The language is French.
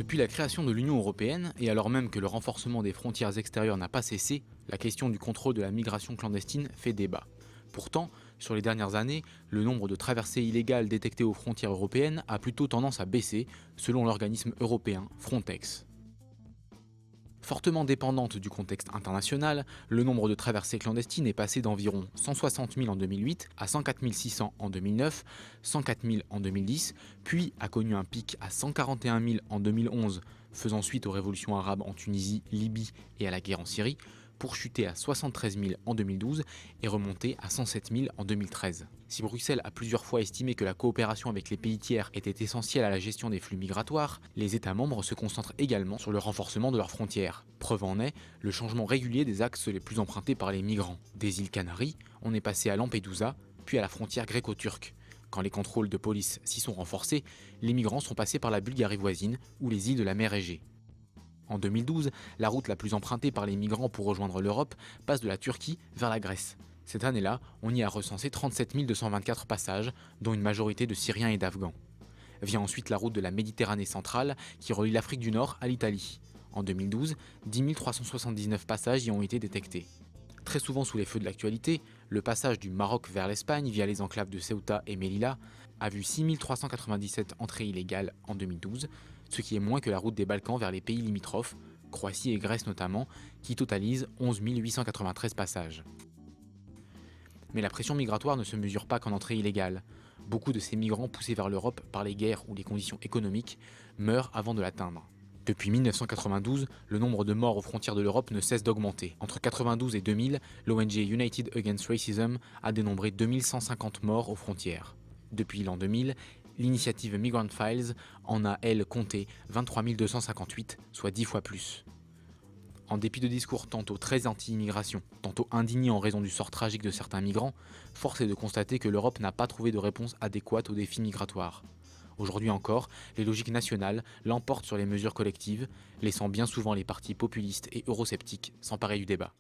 Depuis la création de l'Union européenne, et alors même que le renforcement des frontières extérieures n'a pas cessé, la question du contrôle de la migration clandestine fait débat. Pourtant, sur les dernières années, le nombre de traversées illégales détectées aux frontières européennes a plutôt tendance à baisser, selon l'organisme européen Frontex. Fortement dépendante du contexte international, le nombre de traversées clandestines est passé d'environ 160 000 en 2008 à 104 600 en 2009, 104 000 en 2010, puis a connu un pic à 141 000 en 2011, faisant suite aux révolutions arabes en Tunisie, Libye et à la guerre en Syrie, pour chuter à 73 000 en 2012 et remonter à 107 000 en 2013. Si Bruxelles a plusieurs fois estimé que la coopération avec les pays tiers était essentielle à la gestion des flux migratoires, les États membres se concentrent également sur le renforcement de leurs frontières. Preuve en est le changement régulier des axes les plus empruntés par les migrants. Des îles Canaries, on est passé à Lampedusa, puis à la frontière gréco-turque. Quand les contrôles de police s'y sont renforcés, les migrants sont passés par la Bulgarie voisine ou les îles de la mer Égée. En 2012, la route la plus empruntée par les migrants pour rejoindre l'Europe passe de la Turquie vers la Grèce. Cette année-là, on y a recensé 37 224 passages, dont une majorité de Syriens et d'Afghans. Vient ensuite la route de la Méditerranée centrale qui relie l'Afrique du Nord à l'Italie. En 2012, 10 379 passages y ont été détectés. Très souvent sous les feux de l'actualité, le passage du Maroc vers l'Espagne via les enclaves de Ceuta et Melilla a vu 6 397 entrées illégales en 2012, ce qui est moins que la route des Balkans vers les pays limitrophes, Croatie et Grèce notamment, qui totalisent 11 893 passages. Mais la pression migratoire ne se mesure pas qu'en entrée illégale. Beaucoup de ces migrants poussés vers l'Europe par les guerres ou les conditions économiques meurent avant de l'atteindre. Depuis 1992, le nombre de morts aux frontières de l'Europe ne cesse d'augmenter. Entre 1992 et 2000, l'ONG United Against Racism a dénombré 2150 morts aux frontières. Depuis l'an 2000, l'initiative Migrant Files en a, elle, compté 23 258, soit 10 fois plus. En dépit de discours tantôt très anti-immigration, tantôt indignés en raison du sort tragique de certains migrants, force est de constater que l'Europe n'a pas trouvé de réponse adéquate aux défis migratoires. Aujourd'hui encore, les logiques nationales l'emportent sur les mesures collectives, laissant bien souvent les partis populistes et eurosceptiques s'emparer du débat.